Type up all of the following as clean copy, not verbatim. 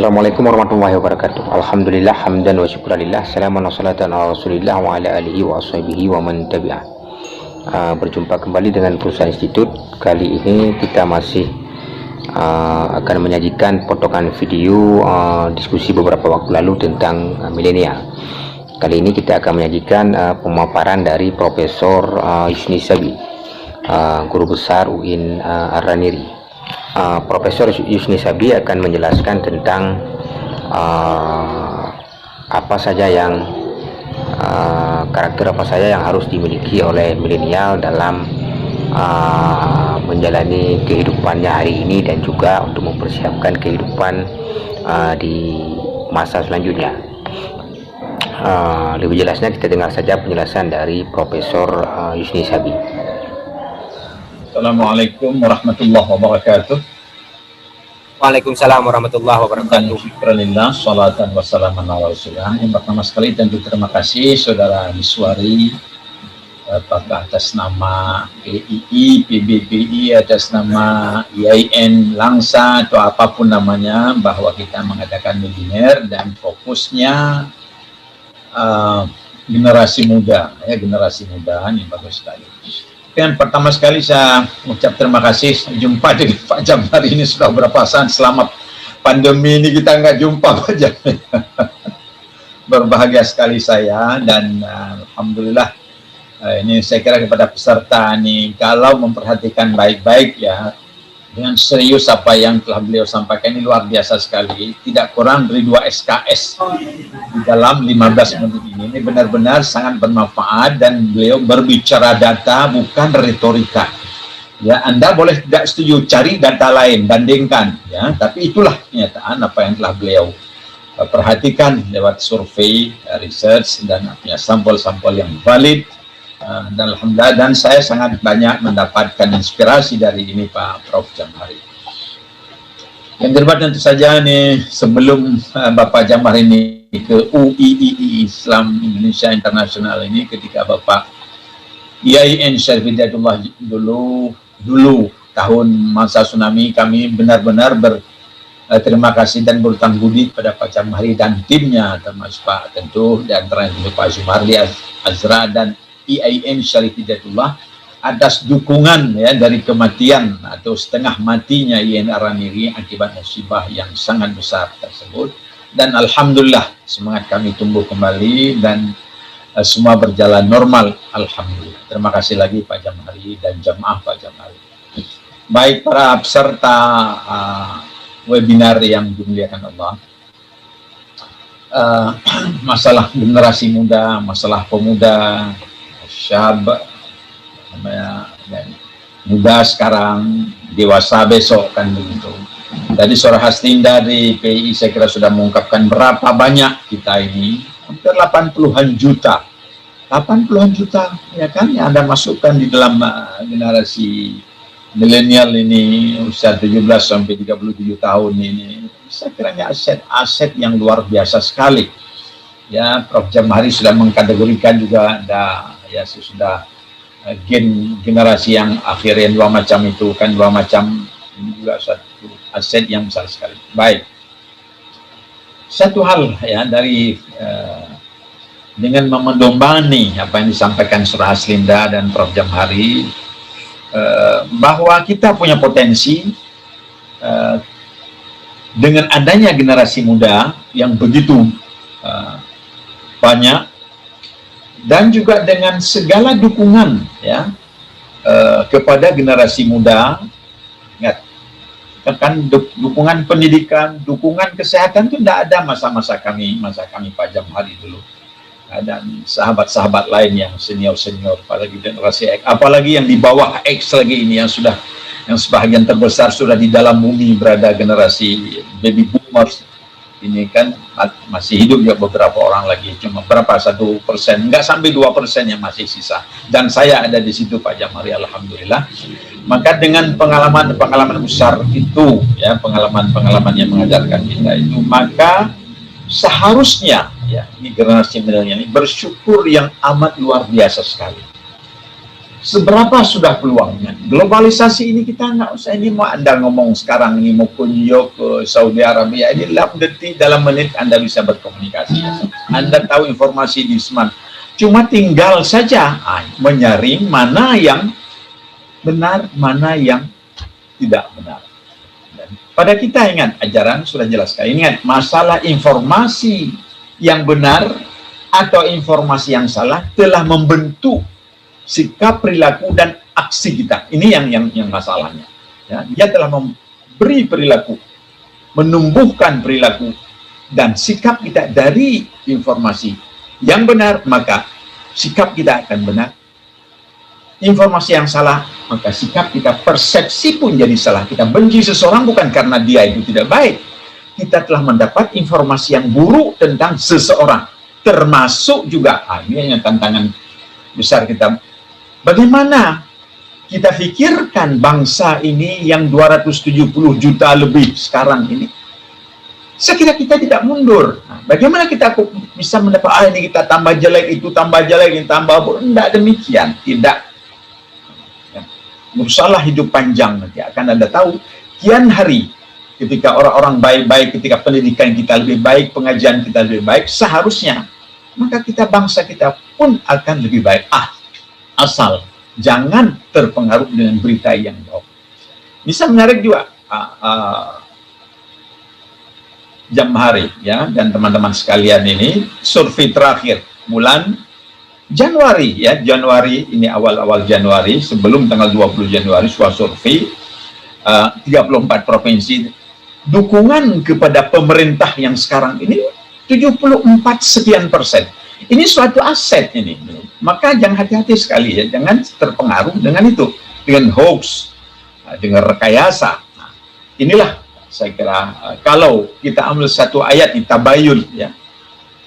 Assalamualaikum warahmatullahi wabarakatuh. Alhamdulillah hamdan wa syukurillah. Salamun wa salatan ala Rasulillah wa ala alihi wa ashabihi wa man tabi'ah. Berjumpa kembali dengan Perusahaan Institut. Kali ini kita masih akan menyajikan potongan video diskusi beberapa waktu lalu tentang milenial. Kali ini kita akan menyajikan pemaparan dari Profesor Yusni Sabi, Guru Besar UIN Ar-Raniri. Profesor Yusni Sabi akan menjelaskan tentang apa saja yang karakter apa saja yang harus dimiliki oleh milenial dalam menjalani kehidupannya hari ini dan juga untuk mempersiapkan kehidupan di masa selanjutnya. Lebih jelasnya kita dengar saja penjelasan dari Profesor Yusni Sabi. Assalamualaikum warahmatullahi wabarakatuh. Waalaikumsalam warahmatullahi wabarakatuh. Syukurillah, salatan wassalaman ala rasulillah. Yang pertama sekali tentu terima kasih Saudara Miswari, apakah atas nama PII, PBPI, atas nama IAIN, Langsa atau apapun namanya, bahwa kita mengadakan webinar dan fokusnya generasi muda, generasi muda ini bagus sekali. Dan pertama sekali saya ucap terima kasih, jumpa dengan Pak Jam hari ini sudah berapa saat selama pandemi ini kita nggak jumpa Pak Jam. Berbahagia sekali saya dan alhamdulillah ini saya kira kepada peserta nih, kalau memperhatikan baik-baik ya, dengan serius apa yang telah beliau sampaikan ini luar biasa sekali, tidak kurang dari 2 SKS di dalam 15 menit ini. Ini benar-benar sangat bermanfaat dan beliau berbicara data bukan retorika. Ya, Anda boleh tidak setuju, cari data lain, bandingkan ya, tapi itulah kenyataan apa yang telah beliau perhatikan lewat survei, research dan sampel-sampel yang valid. Dan alhamdulillah, dan saya sangat banyak mendapatkan inspirasi dari ini Pak Prof Jamhari. Yang terbaik tentu saja nih, sebelum Bapak Jamhari ini ke UIII Islam Indonesia Internasional ini, ketika Bapak IAIN Syarif Hidayatullah dulu tahun masa tsunami, kami benar-benar terima kasih dan berutang budi pada Pak Jamhari dan timnya, termasuk Pak tentu dan terakhir Pak Zumardi Azra dan IAIN Syarif Hidayatullah atas dukungan ya dari kematian atau setengah matinya IAIN Ar-Raniri akibat musibah yang sangat besar tersebut. Dan alhamdulillah semangat kami tumbuh kembali dan semua berjalan normal, alhamdulillah. Terima kasih lagi Pak Jamhari dan jamaah Pak Jamhari. Baik para peserta webinar yang dimuliakan Allah, masalah generasi muda, masalah pemuda, syab, muda sekarang, dewasa besok kan begitu. Tadi Saudara Hastinda di PI saya kira sudah mengungkapkan berapa banyak kita ini, hampir 80-an juta. 80-an juta ya kan yang Anda masukkan di dalam generasi milenial ini usia 17 sampai 37 tahun ini. Saya kiranya aset yang luar biasa sekali. Ya, Prof Jamhari sudah mengkategorikan juga ada ya sudah generasi yang akhirnya dua macam itu kan, dua macam ini juga satu aset yang besar sekali. Baik, satu hal ya dari dengan memendomani apa yang disampaikan Saudara Haslinda dan Prof Jamhari, bahwa kita punya potensi dengan adanya generasi muda yang begitu banyak, dan juga dengan segala dukungan ya kepada generasi muda. Ingat kan, dukungan pendidikan, dukungan kesehatan itu tidak ada masa kami Pak Jamhari dulu. Dan sahabat-sahabat lain yang senior, apalagi generasi X, apalagi yang di bawah X lagi ini yang sebahagian terbesar sudah di dalam bumi berada, generasi baby boomers ini kan masih hidup ya beberapa orang lagi, cuma berapa 1%, nggak sampai 2% yang masih sisa. Dan saya ada di situ Pak Jamhari, alhamdulillah. Maka dengan pengalaman besar itu ya, pengalaman yang mengajarkan kita itu, maka seharusnya ya ini generasi milenial ini bersyukur yang amat luar biasa sekali. seberapa sudah peluangnya. Globalisasi ini kita nggak usah, ini mau Anda ngomong sekarang ini mau kunjung ke Saudi Arabia, ini dalam menit Anda bisa berkomunikasi. Anda tahu informasi di smart. Cuma tinggal saja menyaring mana yang benar, mana yang tidak benar. Dan pada kita ingat, ajaran sudah jelas sekali. Ingat, masalah informasi yang benar atau informasi yang salah telah membentuk sikap, perilaku, dan aksi kita. Ini yang masalahnya. Ya, dia telah memberi perilaku, menumbuhkan perilaku dan sikap kita dari informasi yang benar, maka sikap kita akan benar. Informasi yang salah, maka sikap kita, persepsi pun jadi salah. Kita benci seseorang bukan karena dia itu tidak baik. Kita telah mendapat informasi yang buruk tentang seseorang. Termasuk juga, ini yang tantangan besar kita. Bagaimana kita pikirkan bangsa ini yang 270 juta lebih sekarang ini? Saya kira kita tidak mundur. Bagaimana kita bisa mendapat, ini kita tambah jelek, itu tambah jelek, ini tambah buruk. Tidak demikian, tidak. Berusahalah hidup panjang, nanti akan Anda tahu, kian hari, ketika orang-orang baik-baik, ketika pendidikan kita lebih baik, pengajian kita lebih baik, seharusnya, maka kita, bangsa kita pun akan lebih baik. Asal jangan terpengaruh dengan berita yang bohong. Bisa menarik juga Jamhari ya dan teman-teman sekalian, ini survei terakhir bulan Januari ya, Januari ini, awal-awal Januari sebelum tanggal 20 Januari, sebuah survei 34 provinsi, dukungan kepada pemerintah yang sekarang ini 74 sekian persen. Ini suatu aset ini. Maka jangan hati-hati sekali ya, jangan terpengaruh dengan itu, dengan hoax, dengan rekayasa. Nah, inilah saya kira kalau kita ambil satu ayat di Tabayun ya.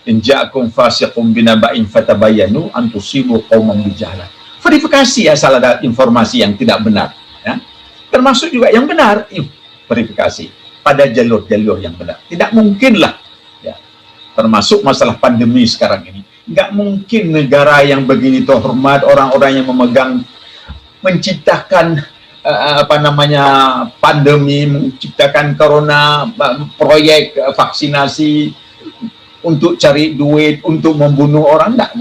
In ja'akum fasiqun binaba'in fatabayyanu an tusibu qauman bijahalah. Verifikasi asal ada informasi yang tidak benar ya. Termasuk juga yang benar, verifikasi pada jalur-jalur yang benar. Tidak mungkinlah ya. Termasuk masalah pandemi sekarang ini. Nggak mungkin negara yang begini terhormat, orang-orang yang menciptakan pandemi, menciptakan corona, proyek vaksinasi untuk cari duit, untuk membunuh orang, tidak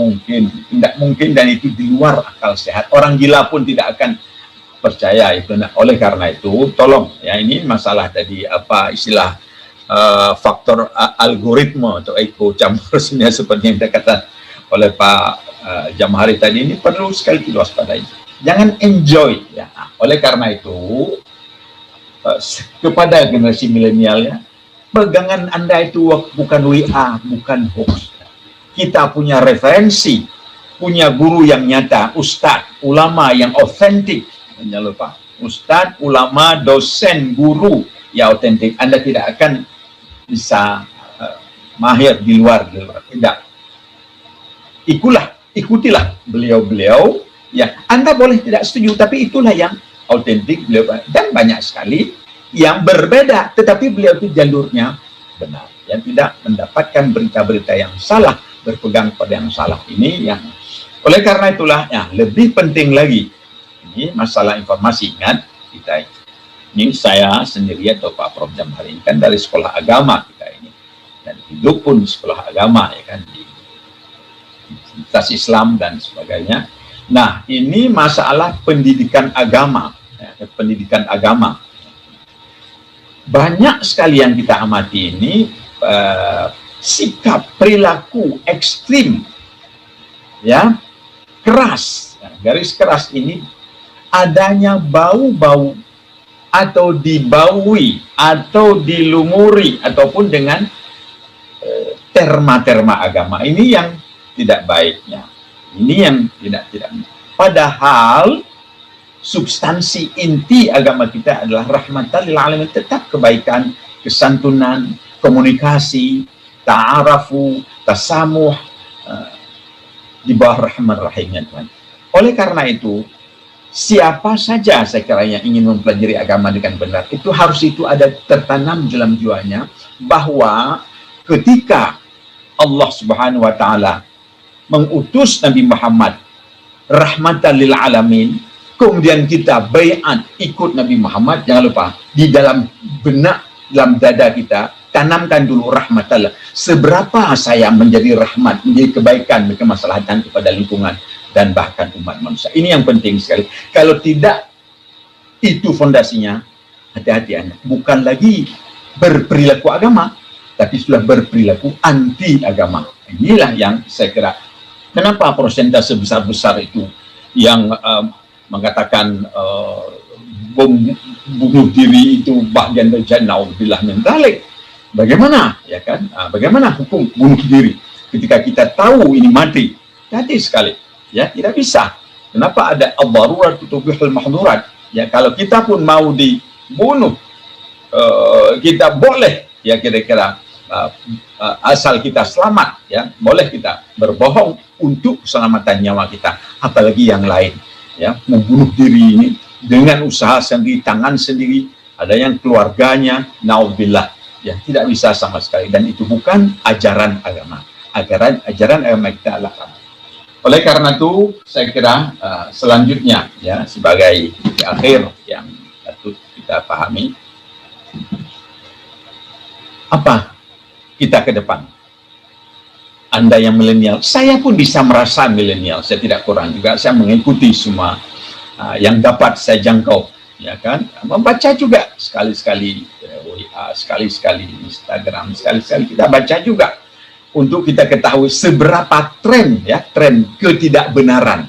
mungkin, dan itu di luar akal sehat. Orang gila pun tidak akan percaya itu. Nah, oleh karena itu, tolong ya, ini masalah tadi istilah faktor algoritma atau echo chamber seperti yang dikatakan oleh Pak Jamhari tadi, ini perlu sekali diwaspadai. Jangan enjoy ya. Oleh karena itu kepada generasi milenial ya, pegangan Anda itu bukan WA, bukan hoax. Kita punya referensi, punya guru yang nyata, ustadz, ulama yang otentik. Jangan lupa, ustadz, ulama, dosen, guru yang otentik. Anda tidak akan bisa mahir di luar. Tidak. Ikutilah beliau-beliau. Ya, Anda boleh tidak setuju, tapi itulah yang autentik beliau. Dan banyak sekali yang berbeda, tetapi beliau itu jalurnya benar. Yang tidak mendapatkan berita-berita yang salah, berpegang pada yang salah. Ini yang, oleh karena itulah, ya, lebih penting lagi. Ini masalah informasi, ingat, kita ini saya sendiri atau Pak Prof Jamhari ini kan dari sekolah agama kita ini. Dan hidup pun sekolah agama, ya kan, di Universitas Islam dan sebagainya. Nah, ini masalah pendidikan agama, ya, pendidikan agama. Banyak sekali yang kita amati ini sikap, perilaku ekstrim, ya, keras. Ya, garis keras ini adanya bau-bau atau dibaui atau dilumuri ataupun dengan terma-terma agama. Ini yang tidak baiknya. Ini yang tidak. Padahal substansi inti agama kita adalah rahmatan lil alamin, tetap kebaikan, kesantunan, komunikasi, ta'arafu, tasamuh, di bawah rahman rahimnya Tuhan. Oleh karena itu, siapa saja saya kira yang ingin mempelajari agama dengan benar, itu harus ada tertanam dalam jiwanya bahwa ketika Allah Subhanahu wa taala mengutus Nabi Muhammad rahmatan lil alamin, kemudian kita baiat ikut Nabi Muhammad, jangan lupa di dalam benak, dalam dada kita tanamkan dulu rahmatullah. Seberapa saya menjadi rahmat, menjadi kebaikan, kemaslahatan kepada lingkungan dan bahkan umat manusia. Ini yang penting sekali. Kalau tidak itu fondasinya, hati-hati Anda. Bukan lagi berperilaku agama, tapi sudah berperilaku anti agama. Inilah yang saya kira. Kenapa persentase besar-besar itu yang mengatakan bom bunuh diri itu bagian dari naudzubillah min dzalik. Bagaimana, ya kan? Bagaimana hukum bunuh diri ketika kita tahu ini mati? Hati sekali, ya, tidak bisa. Kenapa ada ad-darurat tubihul mahdurat? Ya, kalau kita pun mau dibunuh, kita boleh, ya, kira-kira asal kita selamat, ya, boleh kita berbohong untuk keselamatan nyawa kita. Apalagi yang lain, ya, membunuh diri ini dengan usaha sendiri, tangan sendiri, ada yang keluarganya, naudzubillah. Ya, tidak bisa sama sekali, dan itu bukan ajaran agama. Ajaran agama kita adalah agama. Oleh karena itu, saya kira selanjutnya, ya, sebagai di akhir yang patut kita pahami, apa kita ke depan? Anda yang milenial, saya pun bisa merasa milenial, saya tidak kurang juga, saya mengikuti semua yang dapat saya jangkau, ya kan, membaca juga sekali-sekali WA, sekali-sekali Instagram, sekali-sekali kita baca juga untuk kita ketahui seberapa tren, ya, tren ketidakbenaran,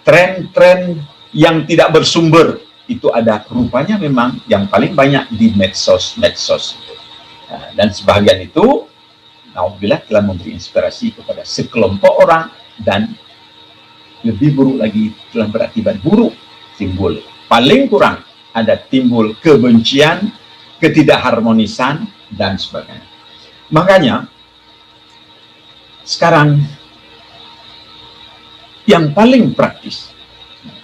tren-tren yang tidak bersumber itu ada rupanya memang yang paling banyak di medsos itu. Dan sebahagian itu naudzubillah telah memberi inspirasi kepada sekelompok orang, dan lebih buruk lagi telah berakibat buruk, timbul paling kurang ada timbul kebencian, ketidakharmonisan dan sebagainya. Makanya sekarang yang paling praktis,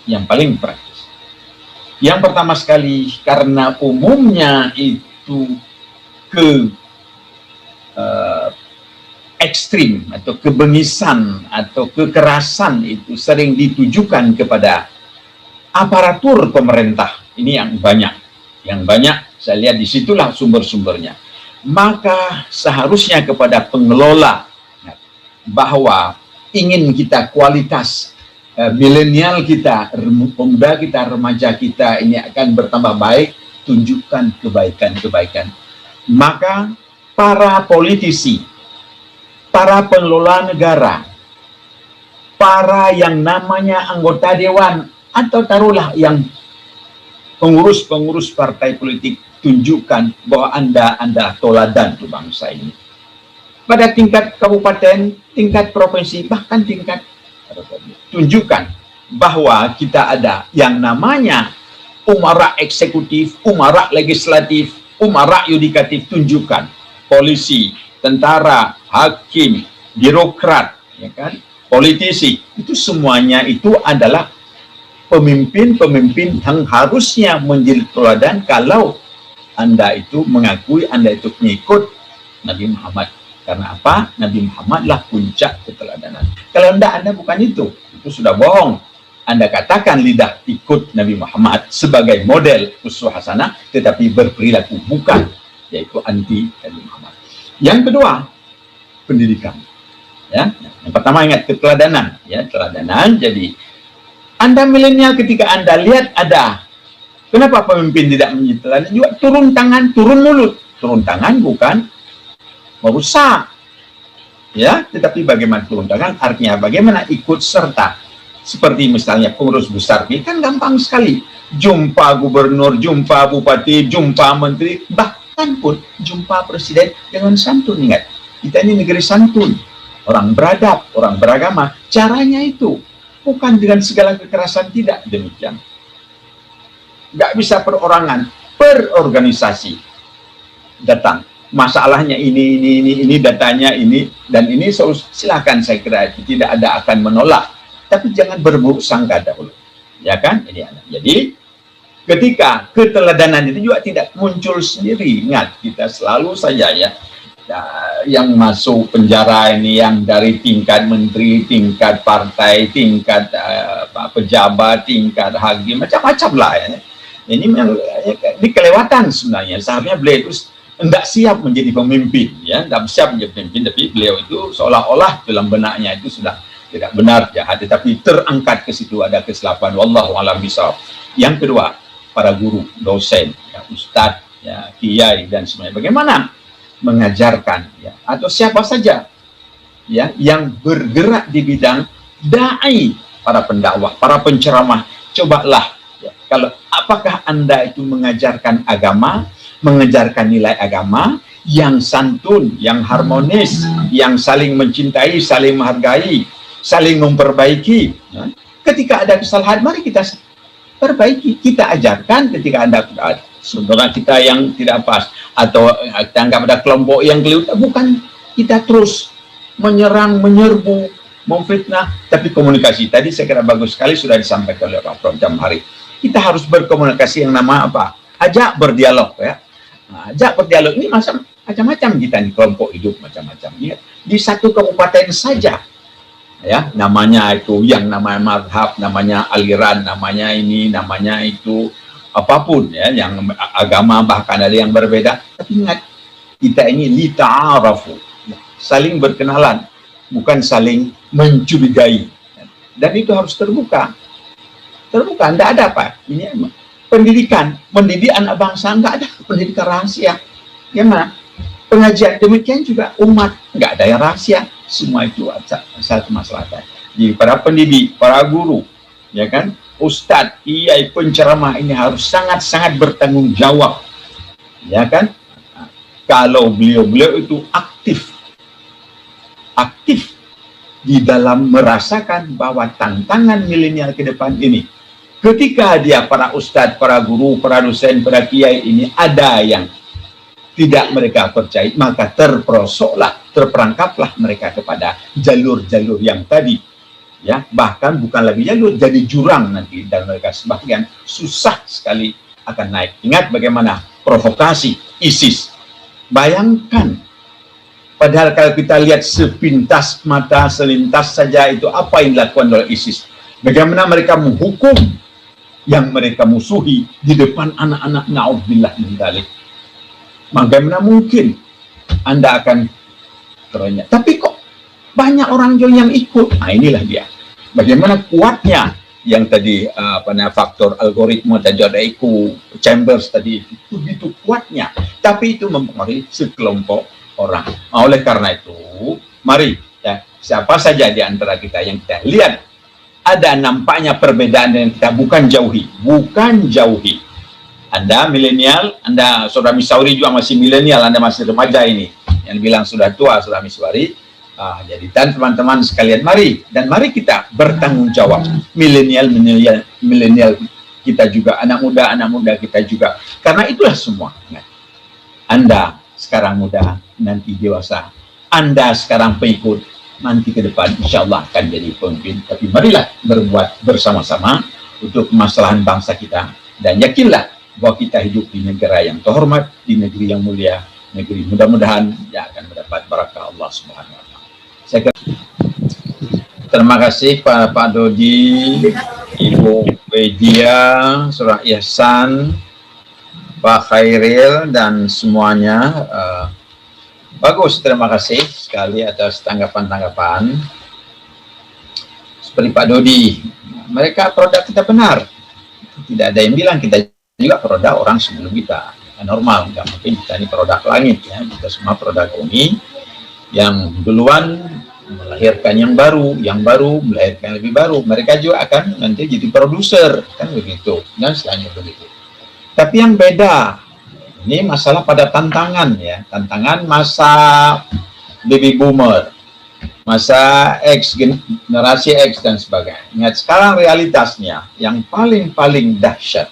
yang pertama sekali, karena umumnya itu ekstrim atau kebengisan atau kekerasan itu sering ditujukan kepada aparatur pemerintah. Ini yang banyak saya lihat, disitulah sumber-sumbernya. Maka seharusnya kepada pengelola bahwa ingin kita kualitas milenial kita, pemuda kita, remaja kita ini akan bertambah baik, tunjukkan kebaikan-kebaikan. Maka para politisi, para pengelola negara, para yang namanya anggota dewan, atau taruhlah yang pengurus-pengurus partai politik, tunjukkan bahwa Anda toladan untuk bangsa ini. Pada tingkat kabupaten, tingkat provinsi, bahkan tingkat, tunjukkan bahwa kita ada yang namanya umara eksekutif, umara legislatif, umara yudikatif. Tunjukkan polisi, tentara, hakim, birokrat, ya kan, politisi, itu semuanya itu adalah pemimpin-pemimpin yang harusnya menjadi teladan kalau Anda itu mengakui Anda itu pengikut Nabi Muhammad. Karena apa? Nabi Muhammad lah puncak keteladanan. Kalau Anda bukan itu sudah bohong. Anda katakan lidah ikut Nabi Muhammad sebagai model uswah hasanah, tetapi berperilaku bukan, yaitu anti Nabi Muhammad. Yang kedua, pendidikan. Ya, yang pertama ingat keteladanan, ya, teladanan. Jadi Anda milenial, ketika Anda lihat ada, kenapa pemimpin tidak menjadi teladan juga? Turun tangan, turun mulut. Turun tangan bukan merusak, ya, tetapi bagaimana turun tangan, artinya bagaimana ikut serta. Seperti misalnya pengurus besar, kan gampang sekali, jumpa gubernur, jumpa bupati, jumpa menteri, bahkan pun jumpa presiden dengan santun. Ingat, kita ini negeri santun, orang beradab, orang beragama. Caranya itu bukan dengan segala kekerasan, tidak demikian. Nggak bisa perorangan, perorganisasi. Datang, masalahnya ini datanya ini, dan ini silakan, saya kira itu tidak ada akan menolak, tapi jangan berburuk sangka dahulu, ya kan? Jadi ketika keteladanan itu juga tidak muncul sendiri. Ingat, kita selalu saja, ya, yang masuk penjara ini yang dari tingkat menteri, tingkat partai, tingkat pejabat, tingkat hakim, macam-macam lah ya. Ini memang ini kelewatan sebenarnya. Seharusnya beliau itu tidak siap menjadi pemimpin, ya, tidak siap menjadi pemimpin, tapi beliau itu seolah-olah dalam benaknya itu sudah tidak benar jahat, tetapi terangkat ke situ ada kesilapan. Wallahu a'lam bishawab. Yang kedua, para guru, dosen, ya, ustadz, ya, kiai dan semuanya. Bagaimana mengajarkan, ya, atau siapa saja, ya, yang bergerak di bidang dai, para pendakwah, para penceramah, cobalah, ya, kalau apakah Anda itu mengajarkan agama, mengajarkan nilai agama yang santun, yang harmonis, yang saling mencintai, saling menghargai, saling memperbaiki. Ya. Ketika ada kesalahan, mari kita perbaiki, kita ajarkan. Ketika ada saudara kita yang tidak pas, atau kita anggap ada kelompok yang keliru, bukan kita terus menyerang, menyerbu, memfitnah, tapi komunikasi. Tadi saya kira bagus sekali sudah disampaikan oleh Pak Prof. Jamhari. Kita harus berkomunikasi yang nama apa? Ajak berdialog, ya. Nah, ajak berdialog ini macam-macam kita di kelompok hidup macam-macam. Ya. Di satu kabupaten saja, ya, namanya itu yang namanya mazhab, namanya aliran, namanya ini, namanya itu, apapun, ya, yang agama bahkan ada yang berbeda. Tapi ingat, kita ini lita'arafu, saling berkenalan, bukan saling mencurigai. Dan itu harus terbuka. Terbuka, tidak ada apa. Ini pendidikan, mendidik anak bangsa, nggak ada pendidikan rahasia. Gimana? Pengajian demikian juga umat, nggak ada yang rahasia. Semua itu asal kemaslahatan. Jadi para pendidik, para guru, ya kan, ustadz, kiai, penceramah ini harus sangat-sangat bertanggung jawab, ya kan. Kalau beliau itu aktif di dalam merasakan bahwa tantangan milenial ke depan ini, ketika dia para ustadz, para guru, para dosen, para kiai ini ada yang tidak mereka percaya, maka terperangkaplah mereka kepada jalur-jalur yang tadi, ya, bahkan bukan lagi jalur, jadi jurang nanti, dan mereka sebagian susah sekali akan naik. Ingat bagaimana provokasi ISIS. Bayangkan, padahal kalau kita lihat sepintas mata, selintas saja itu apa yang dilakukan oleh ISIS. Bagaimana mereka menghukum yang mereka musuhi di depan anak-anak, na'udzubillah min dzalik. Bagaimana mungkin Anda akan terenyah? Tapi kok banyak orang yang ikut? Nah, inilah dia. Bagaimana kuatnya yang tadi faktor algoritma tadi, ada echo chambers tadi, itu begitu kuatnya. Tapi itu mempengaruhi sekelompok orang. Nah, oleh karena itu, mari, ya, siapa saja di antara kita yang kita lihat ada nampaknya perbedaan yang kita bukan jauhi. Anda milenial, Anda saudara Miswari juga masih milenial, Anda masih remaja ini. Yang bilang sudah tua, saudara Miswari. Jadi dan teman-teman sekalian, mari kita bertanggung jawab. Milenial kita juga, anak muda kita juga. Karena itulah semua. Anda sekarang muda, nanti dewasa. Anda sekarang pengikut, nanti ke depan insya Allah akan jadi pemimpin. Tapi marilah berbuat bersama-sama untuk kemaslahan bangsa kita. Dan yakinlah bahwa kita hidup di negara yang terhormat, di negeri yang mulia, negeri mudah-mudahan yang akan mendapat barakah Allah Subhanahu wa Ta'ala. Saya kira, terima kasih Pak Dodi, Ibu Wedia, Surah Ihsan, Pak Khairil, dan semuanya. Bagus, terima kasih sekali atas tanggapan-tanggapan. Seperti Pak Dodi, mereka produk kita benar. Tidak ada yang bilang kita juga produk orang sebelum kita. Normal, nggak mungkin kita ini produk langit, ya. Kita semua produk bumi yang duluan melahirkan yang baru melahirkan yang lebih baru. Mereka juga akan nanti jadi produser, kan begitu, dan selanjutnya begitu. Tapi yang beda, ini masalah pada tantangan, ya, tantangan masa baby boomer, masa X, generasi X dan sebagainya. Ingat, sekarang realitasnya yang paling dahsyat,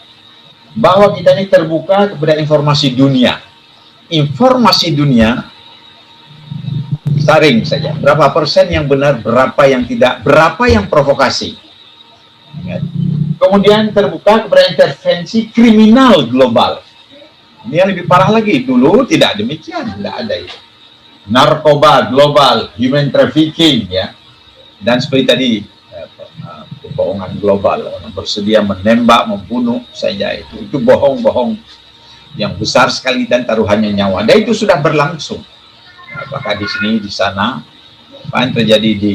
bahwa kita ini terbuka kepada informasi dunia. Informasi dunia saring saja. Berapa persen yang benar, berapa yang tidak, berapa yang provokasi. Ingat. Kemudian terbuka kepada intervensi kriminal global. Ini yang lebih parah lagi. Dulu tidak demikian, tidak ada itu. narkoba global, human trafficking, ya, dan seperti tadi kebohongan global, orang bersedia menembak, membunuh saja, itu bohong-bohong yang besar sekali dan taruhannya nyawa. Dan itu sudah berlangsung. Apakah di sini, di sana, apa yang terjadi di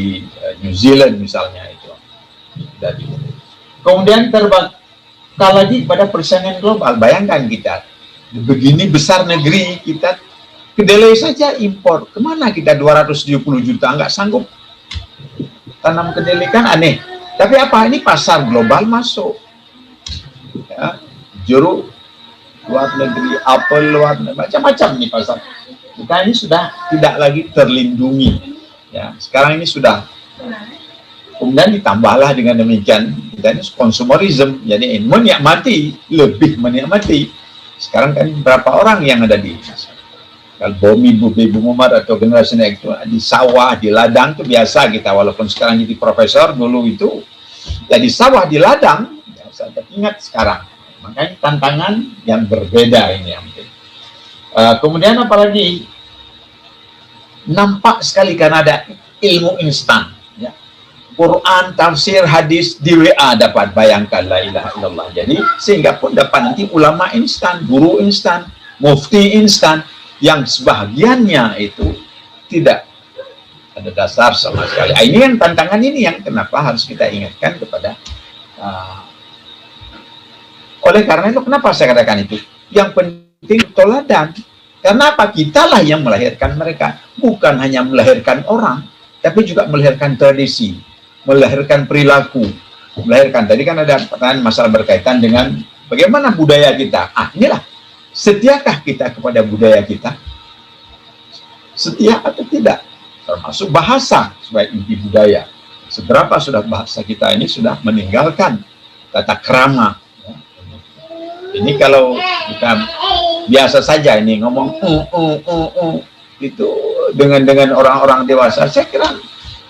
New Zealand misalnya itu. Dan kemudian terbakar lagi pada persaingan global. Bayangkan kita, begini besar negeri kita, kedelai saja impor. Kemana kita 270 juta, nggak sanggup tanam kedelai, kan aneh. Tapi apa, ini pasar global masuk. Ya, jeruk luar negeri, apel luar negeri, macam-macam nih pasar. Kita ini sudah tidak lagi terlindungi. Ya, sekarang ini sudah. Kemudian ditambahlah dengan demikian, dan konsumerisme, jadi menikmati, lebih menikmati. Sekarang kan berapa orang yang ada di kalau Bomi, Ibu Mumar atau generasi itu di sawah, di ladang itu biasa kita, walaupun sekarang jadi profesor, dulu itu ya di sawah, di ladang, biasa. Tapi ingat sekarang, makanya tantangan yang berbeda ini yang penting. Kemudian apalagi nampak sekali karena ada ilmu instan, ya. Quran, tafsir, hadis di WA dapat, bayangkan, la ilaha illallah. Jadi sehingga pun dapat nanti ulama instan, guru instan, mufti instan, yang sebahagiannya itu tidak ada dasar sama sekali. Ini yang tantangan ini yang kenapa harus kita ingatkan kepada oleh karena itu kenapa saya katakan itu yang penting teladan. Karena apa? Kitalah yang melahirkan mereka, bukan hanya melahirkan orang, tapi juga melahirkan tradisi, melahirkan perilaku, melahirkan. Tadi kan ada pertanyaan masalah berkaitan dengan bagaimana budaya kita. Inilah, setiakah kita kepada budaya kita? Setia atau tidak? Termasuk bahasa sebagai inti budaya. Seberapa sudah bahasa kita ini sudah meninggalkan tata krama. Ini kalau kita biasa saja ini ngomong itu dengan orang-orang dewasa, saya kira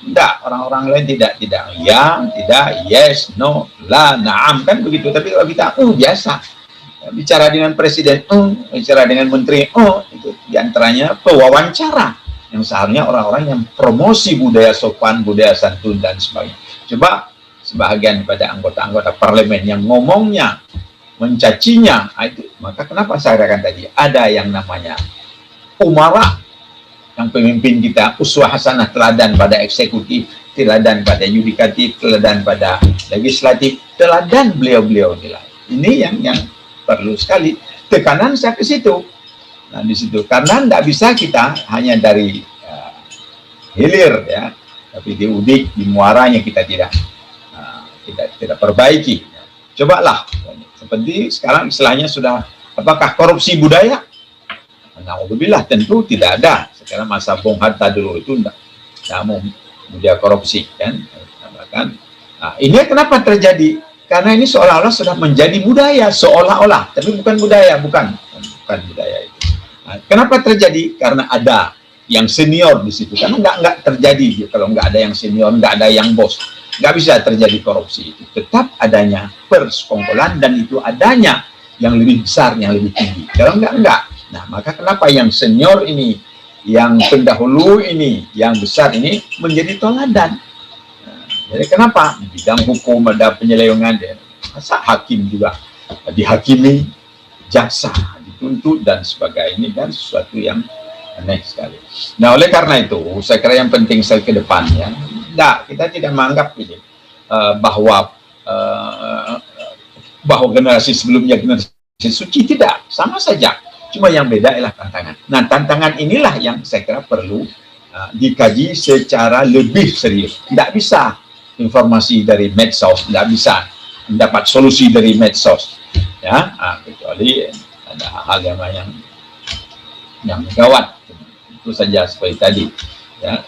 tidak, orang-orang lain tidak ya, tidak, yes, no, la, naam, kan begitu. Tapi kalau kita biasa bicara dengan presiden, bicara dengan menteri, itu diantaranya pewawancara yang seharusnya orang-orang yang promosi budaya sopan, budaya santun dan sebagainya. Coba sebahagian pada anggota-anggota parlemen yang ngomongnya mencacinya, itu maka kenapa saya katakan tadi ada yang namanya umara, yang pemimpin kita uswah hasanah, teladan pada eksekutif, teladan pada yudikatif, teladan pada legislatif, teladan beliau-beliau inilah. Ini yang perlu sekali tekanan saya ke situ. Nah di situ karena tidak bisa kita hanya dari hilir, ya, tapi di udik, di muaranya kita tidak perbaiki. Cobalah, seperti sekarang istilahnya sudah, apakah korupsi budaya? Alhamdulillah tentu tidak ada. Sekarang masa Bung Hatta dulu itu tidak mau budaya korupsi, kan? Nah, ini kenapa terjadi? Karena ini seolah-olah sudah menjadi budaya, seolah-olah, tapi bukan budaya, bukan budaya itu. Nah, kenapa terjadi? Karena ada yang senior di situ. Karena nggak terjadi kalau nggak ada yang senior, nggak ada yang bos. Nggak bisa terjadi korupsi itu. Tetap adanya persekongkolan dan itu adanya yang lebih besar, yang lebih tinggi. Kalau enggak. Nah, maka kenapa yang senior ini, yang pendahulu ini, yang besar ini menjadi teladan. Nah, jadi kenapa? Di bidang hukum ada penyelewengan, masa hakim juga dihakimi, jaksa dituntut dan sebagainya, dan sesuatu yang aneh sekali. Nah, oleh karena itu, saya kira yang penting saya ke depannya, kita tidak menganggap ini bahwa generasi sebelumnya generasi suci, tidak, sama saja. Cuma yang beda adalah tantangan. Nah, tantangan inilah yang saya kira perlu dikaji secara lebih serius. Tidak bisa informasi dari medsos, tidak bisa mendapat solusi dari medsos, ya, kecuali ada hal yang gawat. Itu saja seperti tadi, ya,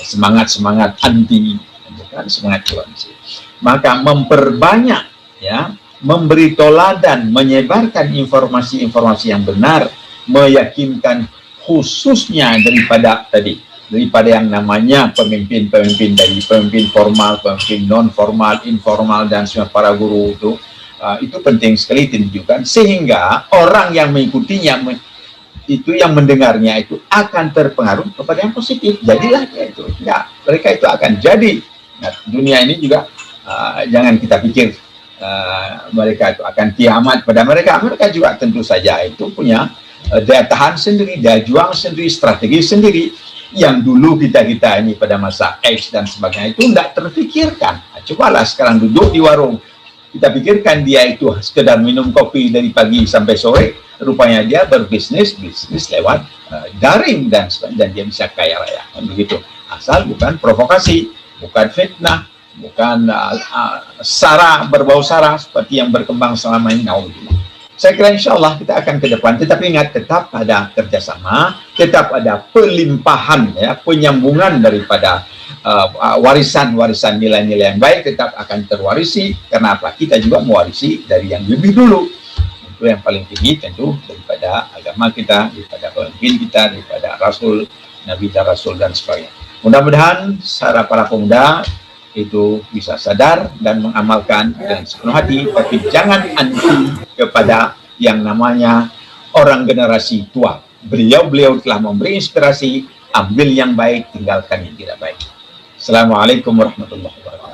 semangat anti, bukan semangat korupsi. Maka memperbanyak, ya, memberi toladan, menyebarkan informasi-informasi yang benar, meyakinkan khususnya daripada yang namanya pemimpin dari pemimpin formal, pemimpin non formal, informal, dan semua para guru itu penting sekali ditunjukkan sehingga orang yang mengikutinya itu yang mendengarnya itu akan terpengaruh kepada yang positif. Jadilah itu. Ya, mereka itu akan jadi. Nah, dunia ini juga jangan kita pikir mereka itu akan kiamat pada mereka. Mereka juga tentu saja itu punya daya tahan sendiri, daya juang sendiri, strategi sendiri. Yang dulu kita ini pada masa X dan sebagainya itu tidak terpikirkan. Nah, cobalah sekarang duduk di warung, kita pikirkan dia itu sekedar minum kopi dari pagi sampai sore, rupanya dia bisnis lewat daring dan dia bisa kaya raya. Begitu. Asal bukan provokasi, bukan fitnah, bukan sara, berbau sara seperti yang berkembang selama ini. Saya kira insya Allah kita akan ke depan, tetapi ingat tetap ada kerjasama, tetap ada pelimpahan, ya, penyambungan daripada warisan-warisan nilai-nilai yang baik tetap akan terwarisi. Karena apa? Kita juga mewarisi dari yang lebih dulu. Itu yang paling tinggi tentu daripada agama kita, daripada pemimpin kita, daripada Rasul, Nabi dan Rasul dan sebagainya. Mudah-mudahan para pemuda itu bisa sadar dan mengamalkan dengan sepenuh hati, tapi jangan anti kepada yang namanya orang generasi tua. Beliau telah memberi inspirasi, ambil yang baik, tinggalkan yang tidak baik. Assalamualaikum warahmatullahi wabarakatuh.